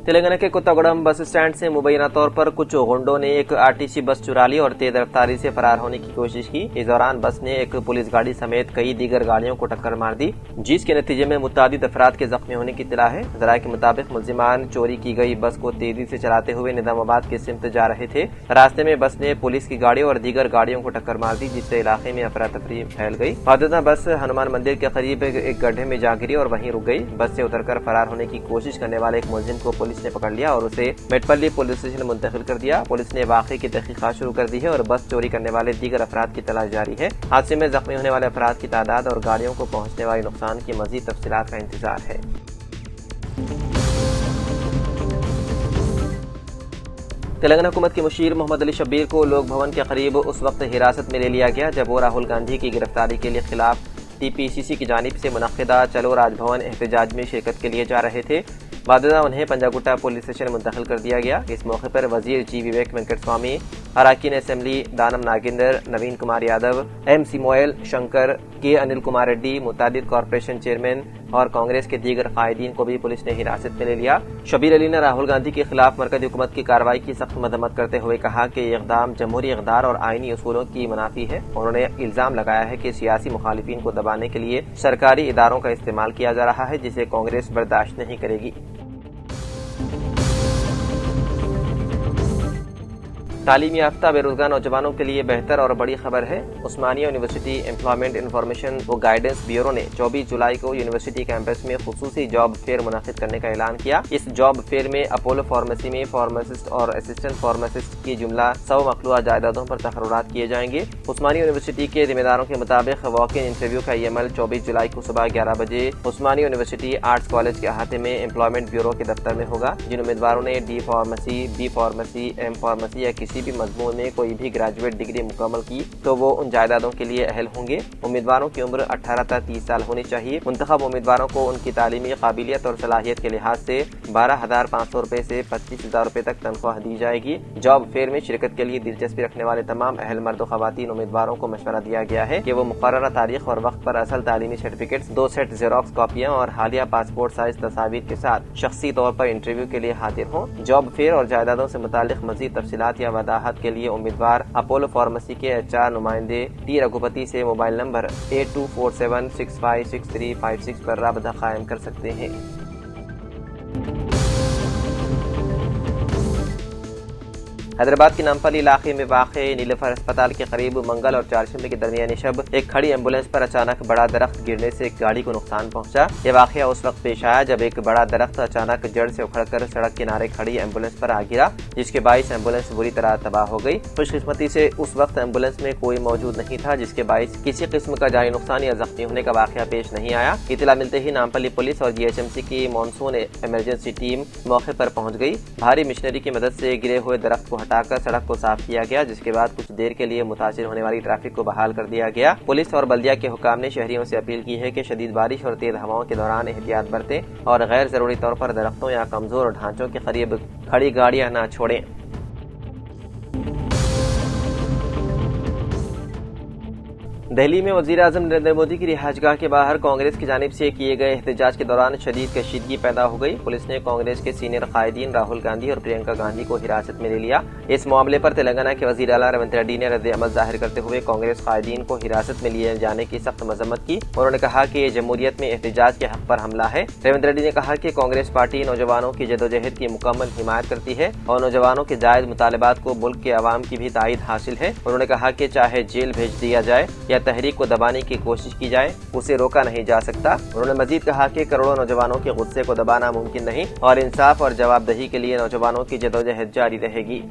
तेलंगाना के Kothagudem bus stand से मुबैना तौर पर कुछ गुंडों ने एक आरटीसी बस चुरा ली और तेज रफ्तारी से फरार होने की कोशिश की। इस दौरान बस ने एक पुलिस गाड़ी समेत कई दीगर गाड़ियों को टक्कर मार दी, जिसके नतीजे में मुतादिद अफराद के जख्मी होने की इत्तला है। जराये के मुताबिक मुलजिमान चोरी की गई बस को तेजी से चलाते हुए निजामाबाद की सिमत जा रहे थे। रास्ते में बस ने पुलिस की गाड़ी और दीगर गाड़ियों को टक्कर मार दी, जिससे इलाके में अफरा तफरी फैल गई। हादसा बस हनुमान मंदिर के करीब एक गड्ढे में जा गिरी और वहीं रुक गई। बस से उतरकर फरार होने की कोशिश करने वाले एक मुलजिम को पुलिस ने पकड़ लिया और उसे मेटपल्ली पुलिस स्टेशन मुंतकिल कर दिया। पुलिस ने वाक़े की तहकीकात शुरू कर दी है और बस चोरी करने वाले दीगर अफराद की तलाश जारी है। हादसे में जख्मी होने वाले अफराद की तादाद और गाड़ियों को पहुंचने वाले नुकसान की मजीद तफसीलात का इंतजार है। तेलंगाना हुकूमत के मुशीर मोहम्मद अली शब्बीर को लोक भवन के करीब उस वक्त हिरासत में ले लिया गया जब वो राहुल गांधी की गिरफ्तारी के लिए खिलाफ TPCC की जानिब से मुनक्किदा चलो राजभवन एहतजाज में शिरकत के लिए जा रहे थे। बादशाह उन्हें पंजागुट्टा पुलिस स्टेशन मुंतकिल कर दिया गया। इस मौके पर वजीर जी विवेक वेंकट स्वामी, अराकीन असेंबली दानम नागेंद्र, नवीन कुमार यादव, MC मोयल, शंकर, K अनिल कुमार रेड्डी, मुतादिद कॉरपोरेशन चेयरमैन और कांग्रेस के दीगर कायदीन को भी पुलिस ने हिरासत में ले लिया। शब्बीर अली ने राहुल गांधी के खिलाफ मरकजी हुकूमत की कार्रवाई की सख्त मजम्मत करते हुए कहा कि ये इक़दाम जमहूरी इक़दार और आईनी उसूलों की मुनाफी है। उन्होंने इल्जाम लगाया है कि सियासी मुखालिफिन को दबाने के लिए सरकारी इदारों का इस्तेमाल किया जा रहा है, जिसे कांग्रेस बर्दाश्त नहीं करेगी। तालीम याफ्ता बेरोजगार नौजवानों के लिए बेहतर और बड़ी खबर है। उस्मानिया यूनिवर्सिटी एम्प्लॉयमेंट इंफॉर्मेशन व गाइडेंस ब्यूरो ने 24 जुलाई को यूनिवर्सिटी कैंपस में खुसूसी जॉब फेयर मुनक्किद करने का ऐलान किया। इस जॉब फेयर में अपोलो फार्मेसी में फार्मासिस्ट और असिस्टेंट फार्मासिस्ट की जुमला 100 मखलूआ जायदादों पर तकर्रुरात किए जाएंगे। उस्मानिया यूनिवर्सिटी के जिम्मेदारों के मुताबिक वॉक इन इंटरव्यू का ये अमल 24 जुलाई को सुबह 11 बजे उस्मानिया यूनिवर्सिटी आर्ट्स कॉलेज के अहाते में एम्प्लॉयमेंट ब्यूरो के दफ्तर में होगा। जिन उम्मीदवारों ने D pharmacy, B pharmacy, M pharmacy या किसी भी मजमून में कोई भी ग्रेजुएट डिग्री मुकम्मल की तो वो उन जायदादों के लिए अहल होंगे। उम्मीदवारों की उम्र 18 से 30 साल होनी चाहिए। मुंतखब उम्मीदवारों को उनकी तालीमी काबिलियत और सलाहियत के लिहाज से 12,500 रुपए से 25,000 रुपए तक तनख्वाह दी जाएगी। जॉब फेयर में शिरकत के लिए दिलचस्पी रखने वाले तमाम अहल मर्द व खवातीन उम्मीदवारों को मशवरा दिया गया है कि वो मुकर्ररा तारीख और वक्त पर असल तालीमी सर्टिफिकेट्स, 2 सेट जेरोक्स कॉपियाँ और हालिया पासपोर्ट साइज तस्वीर के साथ शख्सी तौर पर इंटरव्यू के लिए हाजिर हों। जॉब फेयर और जायदादों से मुतालिक मजीद तफसीलात या वदाहत के लिए उम्मीदवार अपोलो फार्मेसी के HR नुमाइंदे T रघुपति से मोबाइल नंबर 8247656356 पर राबता कायम कर सकते हैं। हैदराबाद के नामपल्ली इलाके में वाक़ नीलफर अस्पताल के करीब मंगल और चारशंबे के दरमियानी शब एक खड़ी एम्बुलेंस पर अचानक बड़ा दरख्त गिरने से एक गाड़ी को नुकसान पहुंचा। यह वाक़या उस वक्त पेश आया जब एक बड़ा दरख्त अचानक जड़ से उखड़कर सड़क किनारे खड़ी एम्बुलेंस पर आ गिरा, जिसके बाइस एम्बुलेंस बुरी तरह तबाह हो गई। खुशकिस्मती से उस वक्त एम्बुलेंस में कोई मौजूद नहीं था, जिसके बाइस किसी किस्म का जानी नुकसान या जख्मी होने का वाक़या पेश नहीं आया। इत्तला मिलते ही नामपल्ली पुलिस और GHMC की मानसून इमरजेंसी टीम मौके पर पहुंच गई। भारी मशीनरी की मदद से गिरे हुए दरख्त को हटाकर सड़क को साफ किया गया, जिसके बाद कुछ देर के लिए मुतासिर होने वाली ट्रैफिक को बहाल कर दिया गया। पुलिस और बल्दिया के हुकाम ने शहरियों से अपील की है कि शदीद बारिश और तेज हवाओं के दौरान एहतियात बरतें और गैर जरूरी तौर पर दरख्तों या कमजोर ढांचों के करीब खड़ी गाड़ियां न छोड़ें। दिल्ली में वज़ीर-ए-आज़म नरेंद्र मोदी की रिहाजगाह के बाहर कांग्रेस की जानिब से किए गए एहतजाज के दौरान शदीद कशीदगी पैदा हो गई। पुलिस ने कांग्रेस के सीनियर कायदीन राहुल गांधी और प्रियंका गांधी को हिरासत में ले लिया। इस मामले पर तेलंगाना के वज़ीर आला रेवंत रेड्डी ने रद्द-ए-अमल जाहिर करते हुए कांग्रेस कायदीन को हिरासत में लिए जाने की सख्त मजम्मत की। उन्होंने कहा कि ये जमहूरियत में एहतजाज के हक पर हमला है। रेवंत रेड्डी ने कहा कि कांग्रेस पार्टी नौजवानों की जदोजहद की मुकम्मल हिमायत करती है और नौजवानों के जायज मुतालबात को मुल्क के अवाम की भी तायीद हासिल है। उन्होंने कहा कि चाहे जेल भेज दिया जाए या तहरीक को दबाने की कोशिश की जाए, उसे रोका नहीं जा सकता। उन्होंने मजीद कहा कि करोड़ों नौजवानों के गुस्से को दबाना मुमकिन नहीं और इंसाफ और जवाबदेही के लिए नौजवानों की जदोजहद जारी रहेगी।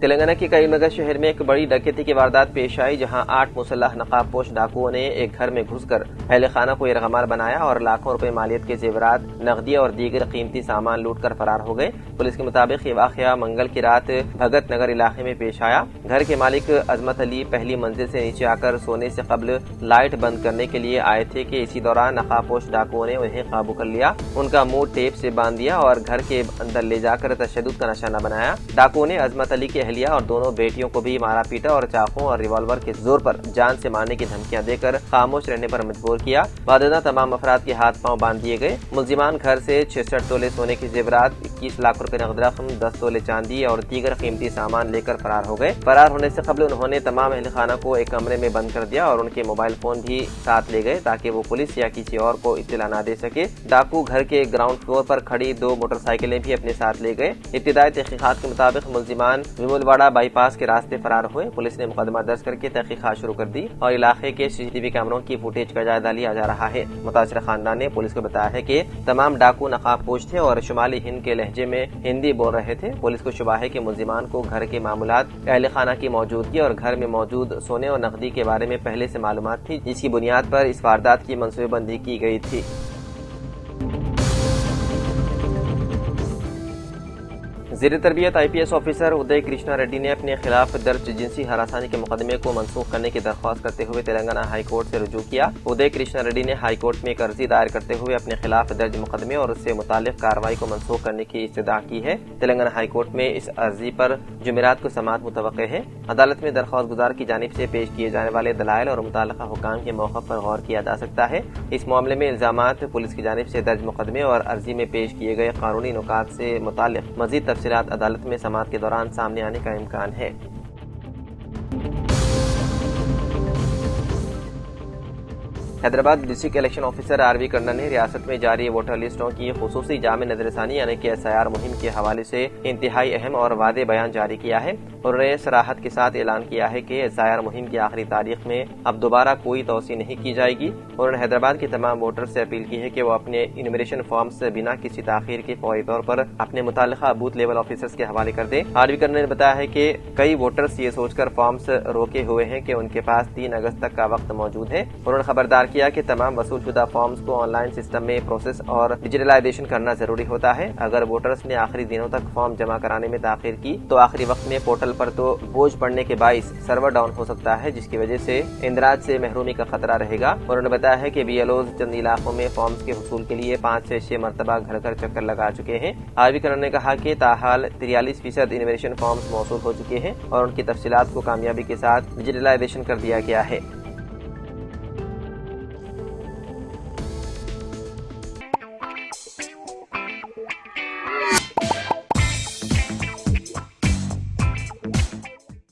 تلنگانہ کے کریم نگر شہر میں ایک بڑی ڈکیتی کی واردات پیش آئی، جہاں 8 مسلح نقاب پوش ڈاکوؤں نے ایک گھر میں گھس کر اہل خانہ کو یرغمال بنایا اور لاکھوں روپے مالیت کے زیورات، نقدیہ اور دیگر قیمتی سامان لوٹ کر فرار ہو گئے۔ پولیس کے مطابق یہ واقعہ منگل کی رات بھگت نگر علاقے میں پیش آیا۔ گھر کے مالک عظمت علی پہلی منزل سے نیچے آ کر سونے سے قبل لائٹ بند کرنے کے لیے آئے تھے کہ اسی دوران نقاب پوش ڈاکوؤں نے انہیں قابو کر لیا، ان کا منہ ٹیپ سے باندھ دیا اور گھر کے اندر لے جا کر تشدد کا نشانہ بنایا۔ ڈاکوؤں نے عظمت علی کی اہلیہ اور دونوں بیٹیوں کو بھی مارا پیٹا اور چاقوں اور ریوالور کے زور پر جان سے مارنے کی دھمکیاں دے کر خاموش رہنے پر مجبور کیا۔ بعد تمام افراد کے ہاتھ پاؤں باندھ دیے گئے۔ ملزمان گھر سے 66 تولے سونے کے زیورات، 21 لاکھ روپے نقد رقم، 10 تولے چاندی اور دیگر قیمتی سامان لے کر فرار ہو گئے۔ فرار ہونے سے قبل انہوں نے تمام اہل خانہ کو ایک کمرے میں بند کر دیا اور ان کے موبائل فون بھی ساتھ لے گئے تاکہ وہ پولیس یا کسی اور کو اطلاع نہ دے سکے۔ ڈاکو گھر کے گراؤنڈ فلور پر کھڑی 2 موٹر سائیکلیں بھی اپنے ساتھ لے گئے۔ ابتدائی تحقیقات کے مطابق ملزمان ویمولواڑہ بائی پاس کے راستے فرار ہوئے۔ پولیس نے مقدمہ درج کر کے تحقیقات شروع کر دی اور علاقے کے CCTV کیمروں کی فوٹیج کا جائزہ لیا جا رہا ہے۔ متاثرہ خاندان نے پولیس کو بتایا ہے کہ تمام ڈاکو نقاب پوش تھے اور شمالی ہند کے لہجے میں ہندی بول رہے تھے۔ پولیس کو شبہ ہے کہ ملزمان کو گھر کے معاملات، اہل خانہ کی موجودگی اور گھر میں موجود سونے اور نقدی کے بارے میں پہلے سے معلومات تھی، جس کی بنیاد پر اس واردات کی منصوبہ بندی کی گئی تھی۔ زیر تربیت IPS آفیسر ادے کرشنا ریڈی نے اپنے خلاف درج جنسی ہراسانی کے مقدمے کو منسوخ کرنے کی درخواست کرتے ہوئے تلنگانہ ہائی کورٹ سے رجوع کیا۔ ادے کرشنا ریڈی نے ہائی کورٹ میں ایک عرضی دائر کرتے ہوئے اپنے خلاف درج مقدمے اور اس سے متعلق کارروائی کو منسوخ کرنے کی استدعا کی ہے۔ تلنگانہ ہائی کورٹ میں اس عرضی پر جمعرات کو سماعت متوقع ہے۔ عدالت میں درخواست گزار کی جانب سے پیش کیے جانے والے دلائل اور متعلقہ حکام کے موقف پر غور کیا جا سکتا ہے۔ اس معاملے میں الزامات، پولیس کی جانب سے درج مقدمے اور عرضی میں پیش کیے گئے قانونی نکات سے متعلق مزید تفصیلات عدالت میں سماعت کے دوران سامنے آنے کا امکان ہے۔ Hyderabad district election officer RV کرنا نے ریاست میں جاری ووٹر لسٹوں کی خصوصی جامع نظر ثانی یعنی کہ SIR مہم کے حوالے سے انتہائی اہم اور واضح بیان جاری کیا ہے۔ انہوں نے صراحت کے ساتھ اعلان کیا ہے کہ SIR مہم کی آخری تاریخ میں اب دوبارہ کوئی توسیع نہیں کی جائے گی۔ انہوں نے حیدرآباد کے تمام ووٹر سے اپیل کی ہے کہ وہ اپنے انیمیشن فارمز بنا کسی تاخیر کے فوری طور پر اپنے متعلقہ بوتھ لیول آفیسرز کے حوالے کر دیں۔ RV کرنا نے بتایا ہے کہ کئی ووٹرز یہ سوچ کر فارمز روکے ہوئے ہیں کہ ان کے پاس 3 اگست تک کا وقت موجود ہے۔ انہوں نے خبردار کیا کہ تمام وصول شدہ فارمز کو آن لائن سسٹم میں پروسیس اور ڈیجیٹلائزیشن کرنا ضروری ہوتا ہے۔ اگر ووٹرز نے آخری دنوں تک فارم جمع کرانے میں تاخیر کی تو آخری وقت میں پورٹل پر تو بوجھ پڑنے کے باعث سرور ڈاؤن ہو سکتا ہے، جس کی وجہ سے اندراج سے محرومی کا خطرہ رہے گا۔ انہوں نے بتایا ہے کہ BLOز چند علاقوں میں فارمز کے حصول کے لیے 5 سے 6 مرتبہ گھر گھر چکر لگا چکے ہیں۔ RV کرن نے کہا کہ تاحال 43% انیمیشن فارمز موصول ہو چکے ہیں اور ان کی تفصیلات کو کامیابی کے ساتھ ڈیجیٹلائزیشن کر دیا گیا ہے۔